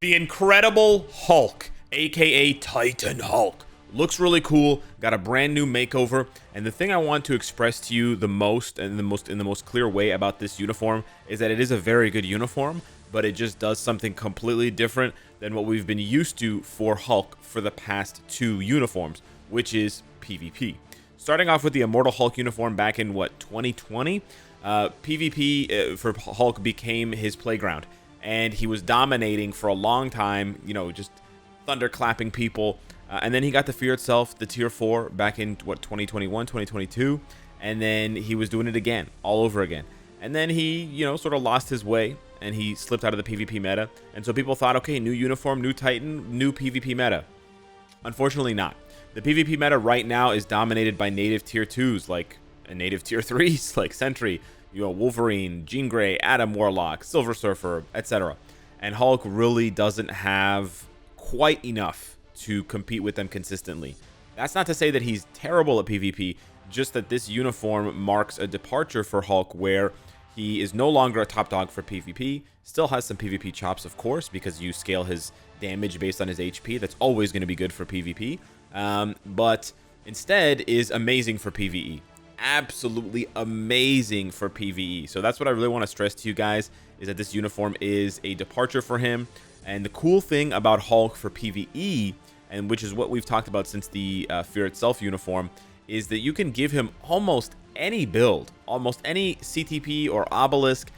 The Incredible Hulk, aka Titan Hulk, looks really cool, got a brand new makeover, and the thing I want to express to you the most and in the most clear way about this uniform is that it is a very good uniform, but it just does something completely different than what we've been used to for Hulk for the past two uniforms, which is PvP. Starting off with the Immortal Hulk uniform back in 2020, PvP for Hulk became his playground. And he was dominating for a long time, just thunderclapping people. And then he got the Fear Itself, the Tier 4, back in, 2021, 2022. And then he was doing it again, all over again. And then he, sort of lost his way, and he slipped out of the PvP meta. And so people thought, okay, new uniform, new Titan, new PvP meta. Unfortunately not. The PvP meta right now is dominated by native Tier 2s, and native Tier 3s, like Sentry, Wolverine, Jean Grey, Adam Warlock, Silver Surfer, etc. And Hulk really doesn't have quite enough to compete with them consistently. That's not to say that he's terrible at PvP, just that this uniform marks a departure for Hulk where he is no longer a top dog for PvP, still has some PvP chops, of course, because you scale his damage based on his HP. That's always going to be good for PvP, but instead is amazing for PvE. Absolutely amazing for PvE. So that's what I really want to stress to you guys, is that this uniform is a departure for him. And the cool thing about Hulk for PvE, and which is what we've talked about since the Fear Itself uniform, is that you can give him almost any build, almost any CTP or obelisk,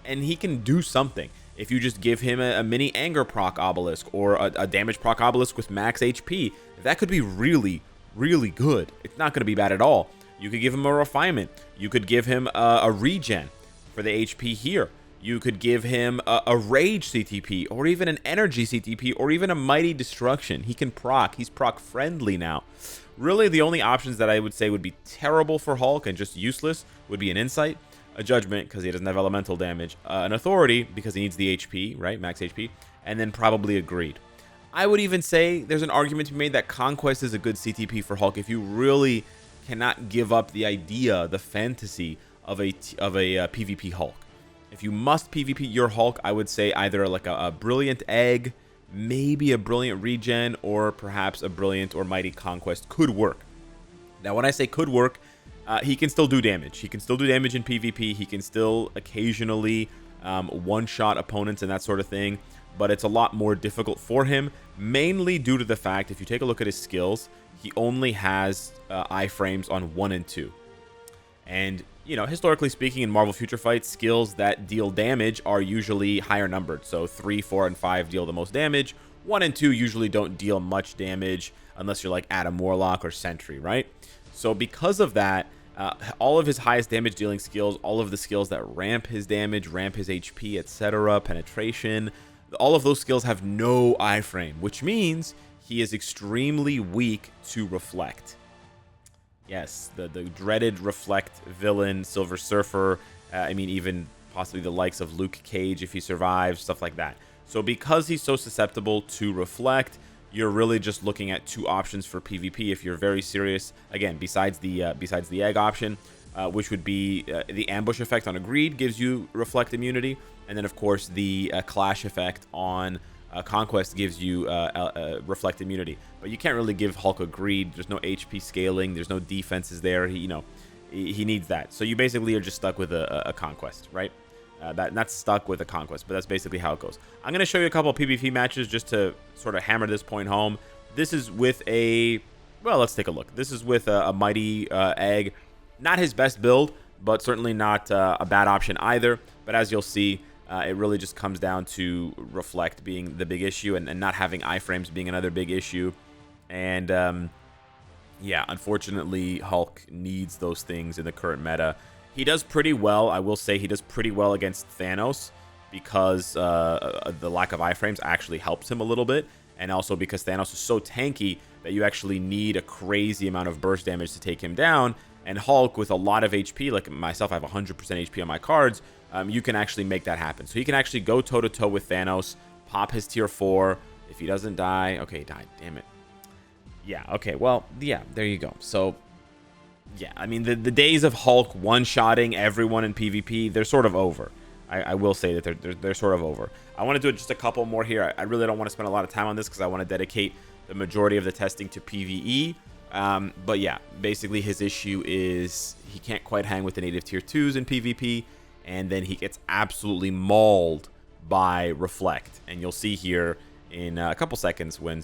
and he can do something. If you just give him a mini anger proc obelisk or a damage proc obelisk with max HP, that could be really, really good. It's not going to be bad at all. You could give him a refinement. You could give him a regen for the HP here. You could give him a rage CTP, or even an energy CTP, or even a mighty destruction. He can proc. He's proc friendly now. Really, the only options that I would say would be terrible for Hulk and just useless would be an insight, a judgment because he doesn't have elemental damage, an authority because he needs the HP, right, max HP, and then probably a greed. I would even say there's an argument to be made that conquest is a good CTP for Hulk if you really cannot give up the idea, the fantasy of a PvP Hulk. If you must PvP your Hulk, I would say either like a brilliant egg, maybe a brilliant regen, or perhaps a brilliant or mighty conquest could work. Now, when I say could work, he can still do damage. He can still do damage in PvP. He can still occasionally one-shot opponents and that sort of thing, but it's a lot more difficult for him, mainly due to the fact, if you take a look at his skills, he only has iframes on 1 and 2. And, historically speaking, in Marvel Future Fight, skills that deal damage are usually higher numbered. So 3, 4, and 5 deal the most damage. 1 and 2 usually don't deal much damage unless you're like Adam Warlock or Sentry, right? So because of that, all of his highest damage dealing skills, all of the skills that ramp his damage, ramp his HP, etc., penetration, all of those skills have no iframe, which means he is extremely weak to reflect. Yes, the dreaded reflect villain, Silver Surfer, even possibly the likes of Luke Cage if he survives, stuff like that. So because he's so susceptible to reflect, you're really just looking at two options for PvP if you're very serious. Again, besides the egg option, which would be the ambush effect on a greed gives you reflect immunity, and then of course the clash effect on conquest gives you reflect immunity. But you can't really give Hulk a greed. There's no HP scaling. There's no defenses there. He needs that. So you basically are just stuck with a conquest, right? Not stuck with a conquest, but that's basically how it goes. I'm going to show you a couple of PvP matches just to sort of hammer this point home. This is with let's take a look. This is with a mighty egg. Not his best build, but certainly not a bad option either. But as you'll see, it really just comes down to reflect being the big issue and not having iframes being another big issue. And yeah, unfortunately, Hulk needs those things in the current meta. He does pretty well. I will say he does pretty well against Thanos because the lack of iframes actually helps him a little bit. And also because Thanos is so tanky that you actually need a crazy amount of burst damage to take him down. And Hulk, with a lot of HP, like myself, I have 100% HP on my cards, you can actually make that happen. So he can actually go toe-to-toe with Thanos, pop his tier 4. If he doesn't die... Okay, he died. Damn it. Yeah, okay, well, yeah, there you go. So, yeah, I mean, the days of Hulk one-shotting everyone in PvP, they're sort of over. I will say that they're sort of over. I want to do just a couple more here. I really don't want to spend a lot of time on this because I want to dedicate the majority of the testing to PvE. But yeah, basically his issue is he can't quite hang with the native tier 2s in PvP, and then he gets absolutely mauled by Reflect. And you'll see here in a couple seconds when,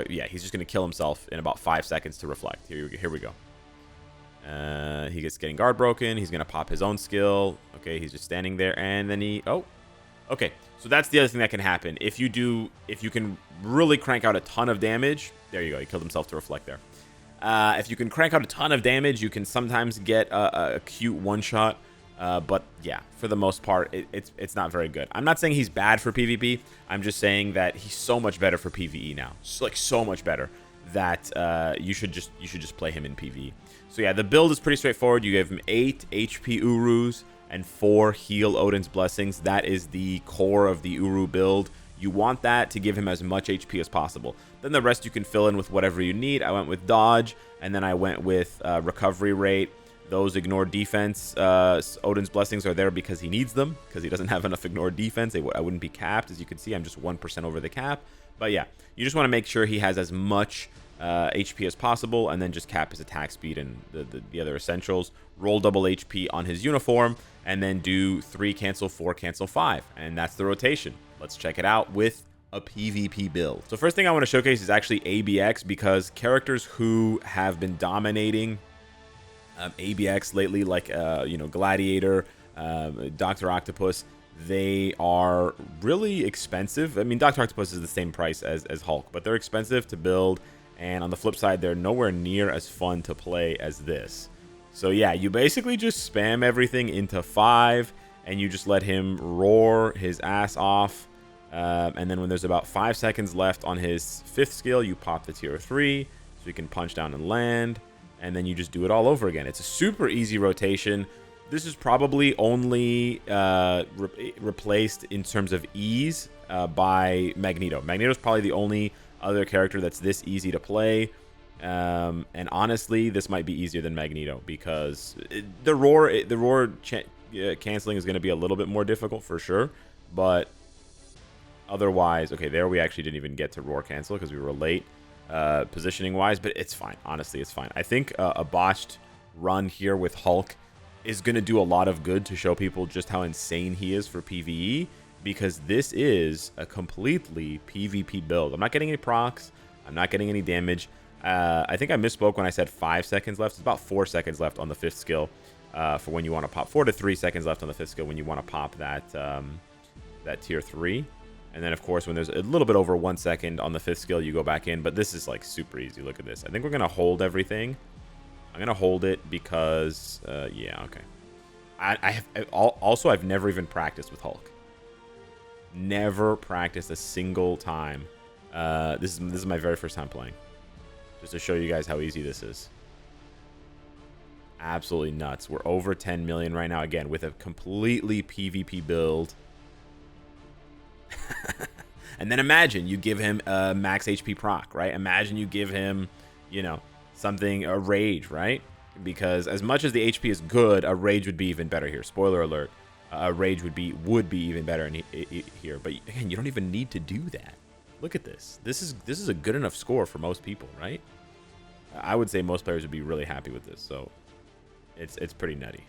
yeah, he's just going to kill himself in about 5 seconds to Reflect. Here we go. He gets getting guard broken. He's going to pop his own skill. Okay, he's just standing there, and then he... Oh, okay. So that's the other thing that can happen. If you can really crank out a ton of damage... There you go. He killed himself to Reflect there. If you can crank out a ton of damage, you can sometimes get a cute one-shot. But yeah, for the most part, it's not very good. I'm not saying he's bad for PvP. I'm just saying that he's so much better for PvE now. Like so much better that you should just play him in PvE. So yeah, the build is pretty straightforward. You give him 8 HP Urus and 4 heal Odin's Blessings. That is the core of the Uru build. You want that to give him as much HP as possible. Then the rest you can fill in with whatever you need. I went with dodge, and then I went with recovery rate. Those ignore defense. Odin's Blessings are there because he needs them, because he doesn't have enough ignore defense. I wouldn't be capped. As you can see, I'm just 1% over the cap. But yeah, you just want to make sure he has as much HP as possible, and then just cap his attack speed and the other essentials. Roll double HP on his uniform, and then do 3 cancel 4 cancel 5, and that's the rotation. Let's check it out with a PvP build. So first thing I want to showcase is actually ABX, because characters who have been dominating ABX lately, like Gladiator, Dr. Octopus, they are really expensive. I mean, Dr. Octopus is the same price as Hulk, but they're expensive to build. And on the flip side, they're nowhere near as fun to play as this. So yeah, you basically just spam everything into 5, and you just let him roar his ass off. And then when there's about 5 seconds left on his 5th skill, you pop the tier 3, so you can punch down and land. And then you just do it all over again. It's a super easy rotation. This is probably only replaced in terms of ease by Magneto. Magneto's probably the only other character that's this easy to play, and honestly, this might be easier than Magneto, because the roar canceling is going to be a little bit more difficult for sure, but otherwise, okay, there we actually didn't even get to roar cancel because we were late positioning wise, but it's fine. Honestly, it's fine. I think a botched run here with Hulk is going to do a lot of good to show people just how insane he is for PvE, because this is a completely PvP build. I'm not getting any procs. I'm not getting any damage. I think I misspoke when I said 5 seconds left. It's about 4 seconds left on the 5th skill for when you want to pop. 4 to 3 seconds left on the 5th skill when you want to pop that tier 3. And then, of course, when there's a little bit over 1 second on the 5th skill, you go back in. But this is, like, super easy. Look at this. I think we're going to hold everything. I'm going to hold it because, yeah, okay. I've never even practiced with Hulk. Never practiced a single time. This is my very first time playing. Just to show you guys how easy this is. Absolutely nuts. We're over 10 million right now, again, with a completely PvP build. And then imagine you give him a max HP proc, right? Imagine you give him, something, a rage, right? Because as much as the HP is good, a rage would be even better here. Spoiler alert. A rage would be even better here. But again, you don't even need to do that. Look at this. This is a good enough score for most people, right? I would say most players would be really happy with this. So it's pretty nutty.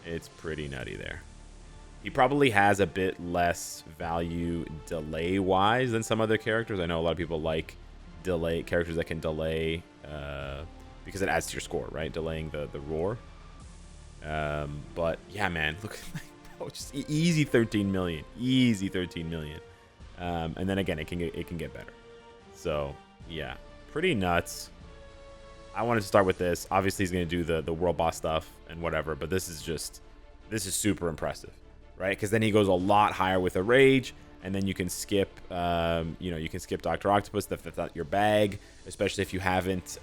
It's pretty nutty there. He probably has a bit less value delay-wise than some other characters. I know a lot of people like delay characters that can delay because it adds to your score, right? Delaying the roar. But yeah, man, look, just easy 13 million, easy 13 million. And then again, it can get better. So yeah, pretty nuts. I wanted to start with this. Obviously, he's going to do the world boss stuff and whatever, but this is super impressive, right? Because then he goes a lot higher with a rage, and then you can skip, you can skip Dr. Octopus if that's not your bag, especially if you haven't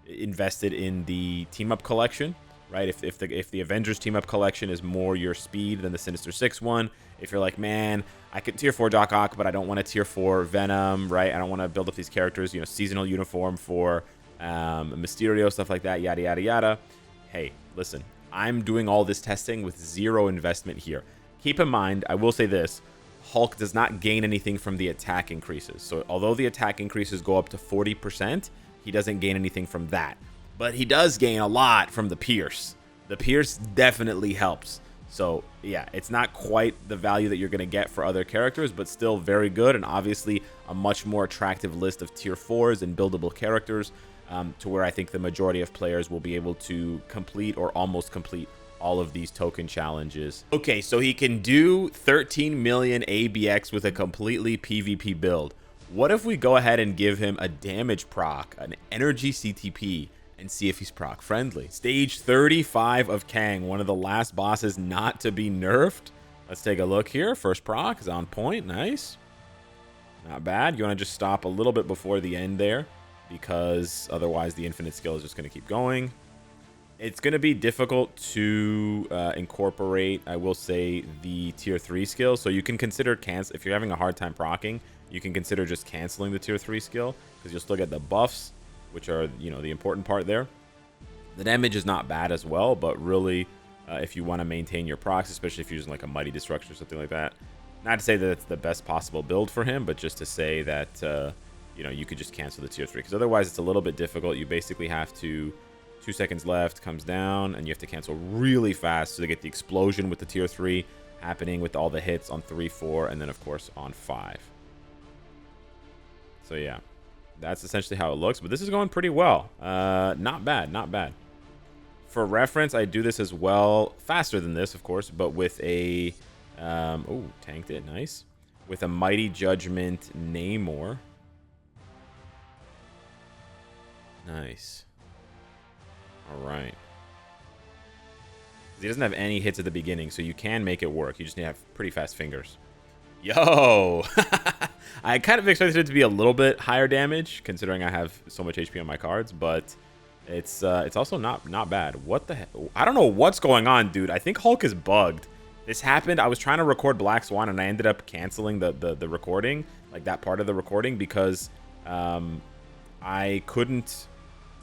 invested in the team up collection, right? If the Avengers team up collection is more your speed than the Sinister Six one, if you're like, man, I could tier 4 Doc Ock, but I don't want to tier 4 Venom, right? I don't want to build up these characters, seasonal uniform for Mysterio, stuff like that, yada yada yada. Hey, listen, I'm doing all this testing with zero investment here. Keep in mind, I will say this, Hulk does not gain anything from the attack increases. So although the attack increases go up to 40%, he doesn't gain anything from that. But he does gain a lot from the Pierce. The Pierce definitely helps. So yeah, it's not quite the value that you're going to get for other characters, but still very good, and obviously a much more attractive list of tier 4s and buildable characters, to where I think the majority of players will be able to complete or almost complete all of these token challenges. Okay, so he can do 13 million ABX with a completely PvP build. What if we go ahead and give him a damage proc, an energy CTP, and see if he's proc friendly? Stage 35 of Kang, one of the last bosses not to be nerfed. Let's take a look here. First proc is on point. Nice. Not bad. You want to just stop a little bit before the end there, because otherwise the infinite skill is just going to keep going. It's going to be difficult to incorporate, I will say, the tier 3 skill. So you can consider cancel if you're having a hard time procking. You can consider just canceling the tier 3 skill, because you'll still get the buffs, which are, you know, the important part there. The damage is not bad as well, but really, if you want to maintain your procs, especially if you're using like a Mighty Destruction or something like that, not to say that it's the best possible build for him, but just to say that, you know, you could just cancel the tier 3, because otherwise it's a little bit difficult. You basically have to, 2 seconds left, comes down, and you have to cancel really fast so to get the explosion with the tier 3 happening with all the hits on 3, 4, and then of course on 5. So yeah, that's essentially how it looks, but this is going pretty well. Not bad, not bad. For reference, I do this as well, faster than this, of course, but with a, oh, tanked it, nice. With a Mighty Judgment Namor. Nice. All right. He doesn't have any hits at the beginning, so you can make it work. You just need to have pretty fast fingers. Yo! I kind of expected it to be a little bit higher damage, considering I have so much HP on my cards, but it's also not bad. What the heck? I don't know what's going on, dude. I think Hulk is bugged. This happened. I was trying to record Black Swan, and I ended up canceling the recording, like that part of the recording, because I couldn't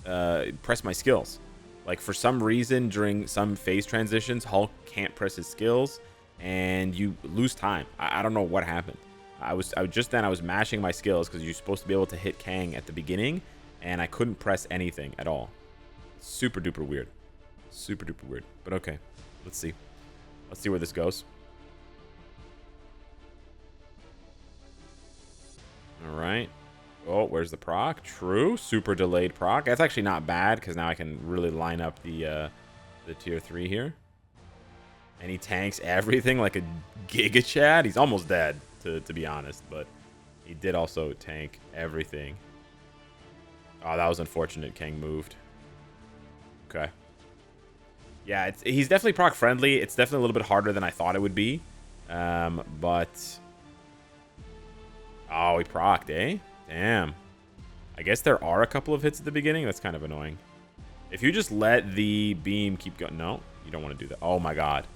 press my skills. Like, for some reason, during some phase transitions, Hulk can't press his skills, and you lose time. I don't know what happened. I was mashing my skills, because you're supposed to be able to hit Kang at the beginning, and I couldn't press anything at all. Super duper weird. Super duper weird. But okay, let's see. Let's see where this goes. All right. Oh, where's the proc? True. Super delayed proc. That's actually not bad, because now I can really line up the tier 3 here. And he tanks everything like a Giga Chad. He's almost dead, to be honest, but he did also tank everything. Oh, that was unfortunate. Kang moved. Okay. Yeah, he's definitely proc friendly. It's definitely a little bit harder than I thought it would be. But... oh, he procced, eh? Damn. I guess there are a couple of hits at the beginning. That's kind of annoying. If you just let the beam keep going... no, you don't want to do that. Oh, my God.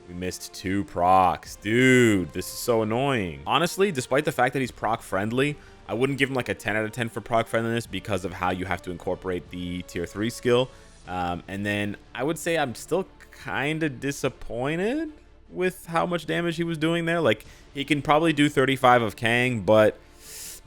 We missed 2 procs. Dude, this is so annoying. Honestly, despite the fact that he's proc friendly, I wouldn't give him like a 10 out of 10 for proc friendliness, because of how you have to incorporate the tier 3 skill. And then I would say I'm still kind of disappointed with how much damage he was doing there. Like, he can probably do 35 of Kang, but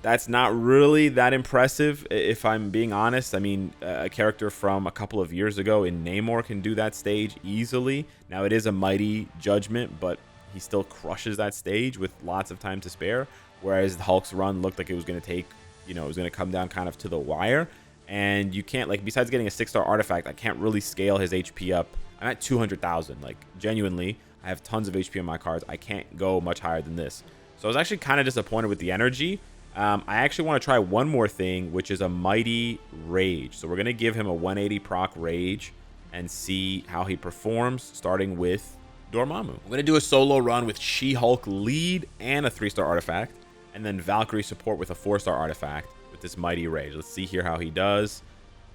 that's not really that impressive, if I'm being honest. I mean, a character from a couple of years ago in Namor can do that stage easily. Now, it is a Mighty Judgment, but he still crushes that stage with lots of time to spare. Whereas Hulk's run looked like it was going to take, you know, it was going to come down kind of to the wire. And you can't, like, besides getting a 6-star artifact, I can't really scale his HP up. I'm at 200,000. Like, genuinely, I have tons of HP on my cards. I can't go much higher than this. So I was actually kind of disappointed with the energy. I actually want to try one more thing, which is a Mighty Rage. So we're going to give him a 180 proc Rage and see how he performs, starting with Dormammu. I'm going to do a solo run with She-Hulk lead and a 3-star artifact, and then Valkyrie support with a 4-star artifact with this Mighty Rage. Let's see here how he does.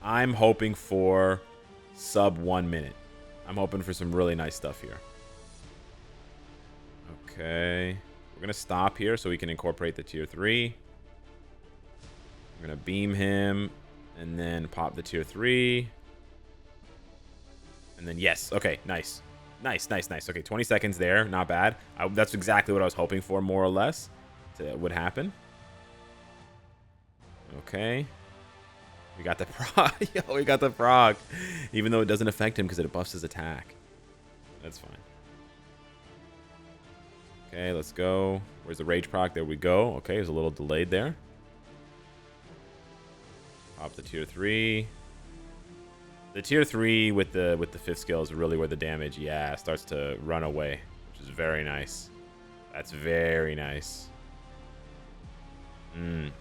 I'm hoping for sub 1 minute. I'm hoping for some really nice stuff here. Okay. We're going to stop here so we can incorporate the tier 3. We're going to beam him and then pop the tier 3. And then, yes. Okay, nice. Nice, nice, nice. Okay, 20 seconds there. Not bad. That's exactly what I was hoping for, more or less, would happen. Okay. We got the frog. Yo, we got the frog. Even though it doesn't affect him because it buffs his attack. That's fine. Okay, let's go. Where's the rage proc? There we go. Okay, there's a little delayed there. Pop the tier 3. The tier 3 with the 5th skill is really where the damage, yeah, starts to run away, which is very nice. That's very nice.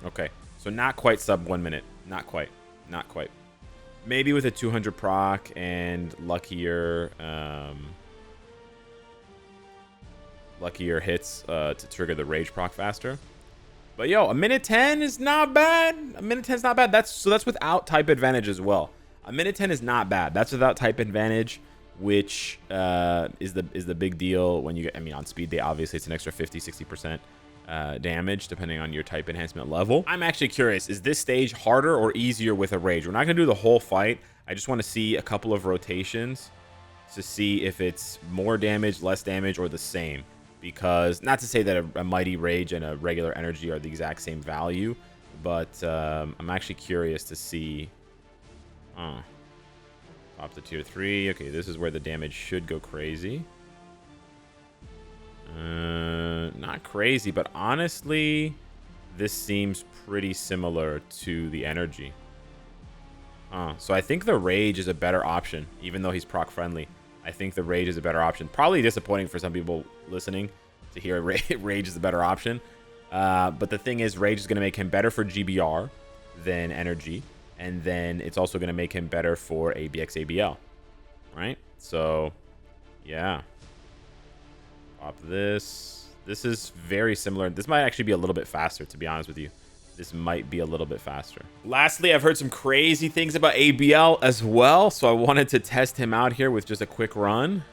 Okay. So not quite sub 1 minute. Not quite. Not quite. Maybe with a 200 proc and luckier hits to trigger the rage proc faster. But yo, a minute 10 is not bad. A minute 10 is not bad. That's without type advantage as well. A minute 10 is not bad. That's without type advantage, which is the big deal when you get, I mean, on speed day, obviously it's an extra 50-60% damage depending on your type enhancement level. I'm actually curious, is this stage harder or easier with a rage? We're not gonna do the whole fight. I just want to see a couple of rotations to see if it's more damage, less damage, or the same. Because not to say that a mighty rage and a regular energy are the exact same value, but I'm actually curious to see. Pop the tier 3. Okay, this is where the damage should go crazy. Not crazy, but honestly, this seems pretty similar to the energy. So I think the rage is a better option, even though he's proc friendly. I think the rage is a better option. Probably disappointing for some people listening to hear rage is a better option. But the thing is, rage is going to make him better for GBR than energy. And then it's also going to make him better for ABX ABL. Right? So, yeah. Pop this. This is very similar. This might actually be a little bit faster, to be honest with you. This might be a little bit faster. Lastly, I've heard some crazy things about ABL as well, so I wanted to test him out here with just a quick run.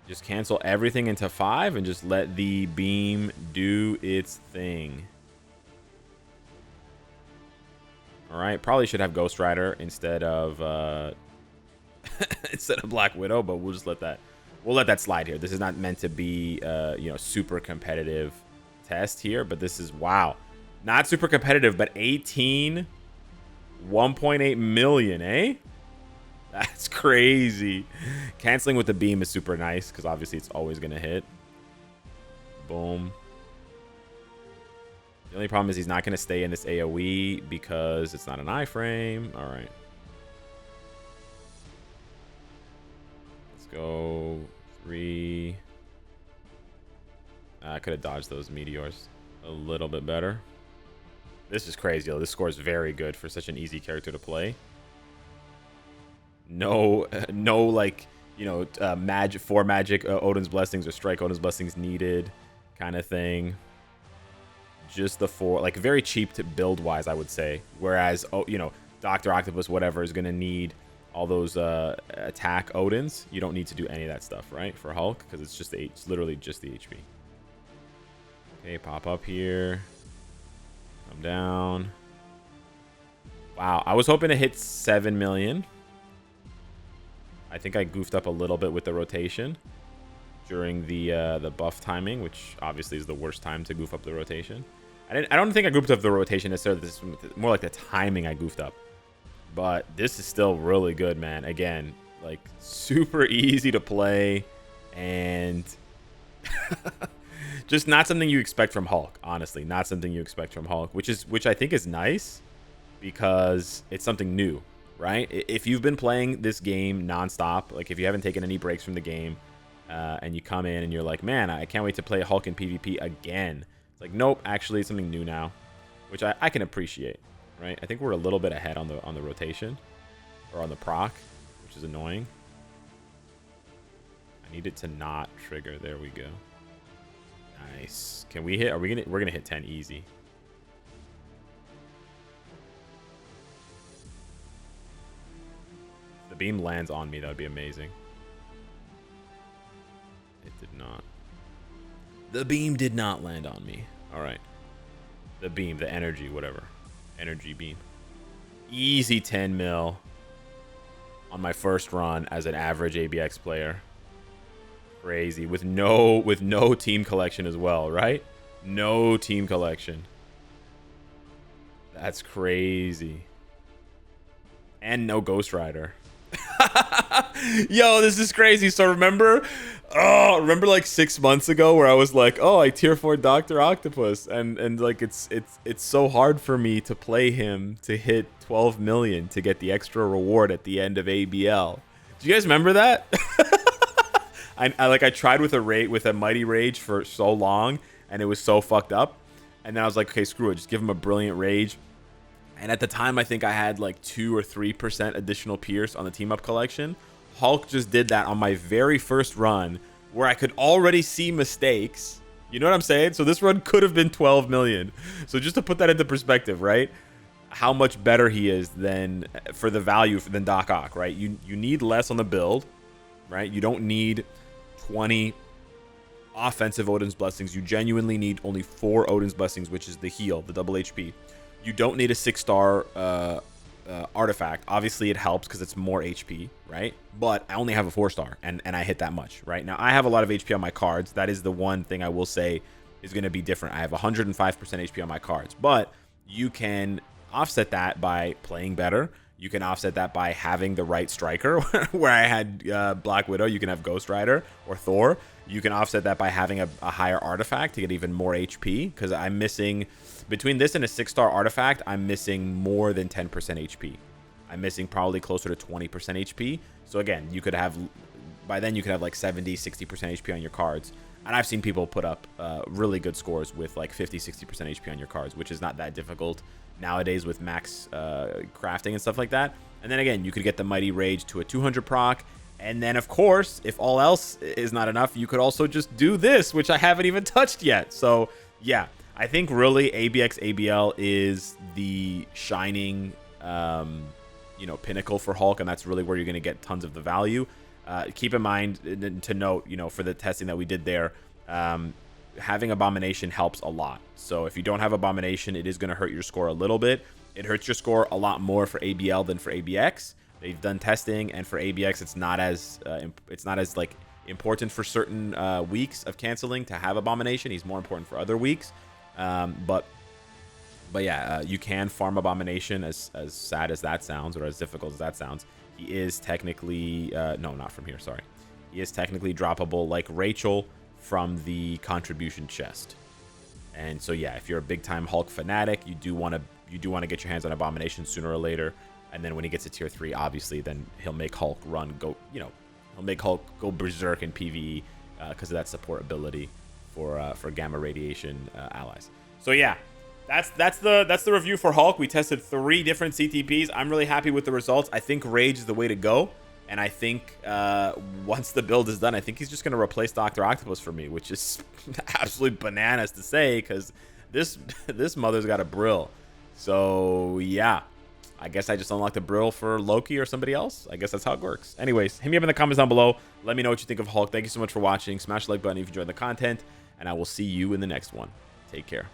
Just cancel everything into 5 and just let the beam do its thing. All right, probably should have Ghost Rider instead of Black Widow, but we'll just let that slide here. This is not meant to be super competitive test here, but this is, wow, not super competitive, but 1.8 million, eh? That's crazy. Canceling with the beam is super nice because obviously it's always gonna hit. Boom. The only problem is he's not gonna stay in this AoE because it's not an iframe. All right, let's go 3. I could have dodged those meteors a little bit better. This is crazy, though. This score is very good for such an easy character to play. No, like, magic Odin's Blessings or strike Odin's Blessings needed kind of thing. Just the 4, like, very cheap to build wise, I would say. Whereas, Dr. Octopus, whatever, is going to need all those attack Odins. You don't need to do any of that stuff, right? For Hulk, because it's literally just the HP. Okay, pop up here. Come down. Wow, I was hoping to hit 7 million. I think I goofed up a little bit with the rotation during the buff timing, which obviously is the worst time to goof up the rotation. I don't think I goofed up the rotation necessarily. This is more like the timing I goofed up. But this is still really good, man. Again, like, super easy to play and just not something you expect from Hulk. Honestly, not something you expect from Hulk, which I think is nice because it's something new. Right? If you've been playing this game nonstop, like if you haven't taken any breaks from the game, and you come in and you're like, man, I can't wait to play Hulk in PvP again. It's like, nope, actually it's something new now, which I can appreciate, right? I think we're a little bit ahead on the rotation or on the proc, which is annoying. I need it to not trigger. There we go. Nice. Can we hit? We're gonna hit 10 easy. The beam lands on me, that would be amazing. It did not. The beam did not land on me. All right. The beam, the energy, whatever. Energy beam. Easy 10 mil. on my first run as an average ABX player. Crazy. With no team collection as well, right? No team collection. That's crazy. And no Ghost Rider. Yo, this is crazy. So remember like 6 months ago where I was like, oh, I tier 4 Dr. Octopus, and like it's so hard for me to play him to hit 12 million to get the extra reward at the end of ABL. Do you guys remember that? I tried with a Mighty Rage for so long, and it was so fucked up. And then I was like, okay, screw it, just give him a Brilliant Rage. And at the time, I think I had like 2 or 3% additional Pierce on the team up collection. Hulk just did that on my very first run, where I could already see mistakes. You know what I'm saying? So this run could have been 12 million. So just to put that into perspective, right? How much better he is than for the value than Doc Ock, right? You need less on the build, right? You don't need 20 offensive Odin's Blessings. You genuinely need only 4 Odin's Blessings, which is the heal, the double HP. You don't need a 6-star artifact. Obviously, it helps because it's more HP, right? But I only have a 4-star, and I hit that much, right? Now, I have a lot of HP on my cards. That is the one thing I will say is going to be different. I have 105% HP on my cards, but you can offset that by playing better. You can offset that by having the right striker, where I had Black Widow. You can have Ghost Rider or Thor. You can offset that by having a higher artifact to get even more HP, because I'm missing... Between this and a 6-star artifact, I'm missing more than 10% HP. I'm missing probably closer to 20% HP. So again, you could have... By then, you could have like 70, 60% HP on your cards. And I've seen people put up really good scores with like 50, 60% HP on your cards, which is not that difficult nowadays with max crafting and stuff like that. And then again, you could get the Mighty Rage to a 200 proc. And then, of course, if all else is not enough, you could also just do this, which I haven't even touched yet. So, yeah, I think really ABX ABL is the shining, pinnacle for Hulk, and that's really where you're going to get tons of the value. Keep in mind, to note, for the testing that we did there, having Abomination helps a lot. So if you don't have Abomination, it is going to hurt your score a little bit. It hurts your score a lot more for ABL than for ABX. They've done testing, and for ABX, it's not as like important for certain weeks of canceling to have Abomination. He's more important for other weeks. But yeah, you can farm Abomination, as sad as that sounds, or as difficult as that sounds. He is technically no, not from here. Sorry, he is technically droppable like Rachel from the contribution chest. And so yeah, if you're a big time Hulk fanatic, you do want to get your hands on Abomination sooner or later. And then when he gets to tier 3, obviously, then he'll make Hulk he'll make Hulk go berserk in PvE because of that support ability for gamma radiation allies. So yeah, that's the review for Hulk. We tested 3 different CTPs. I'm really happy with the results. I think Rage is the way to go. And I think once the build is done, I think he's just going to replace Dr. Octopus for me, which is absolutely bananas to say because this mother's got a Brill. So yeah. I guess I just unlocked a Brill for Loki or somebody else. I guess that's how it works. Anyways, hit me up in the comments down below. Let me know what you think of Hulk. Thank you so much for watching. Smash the like button if you enjoyed the content, and I will see you in the next one. Take care.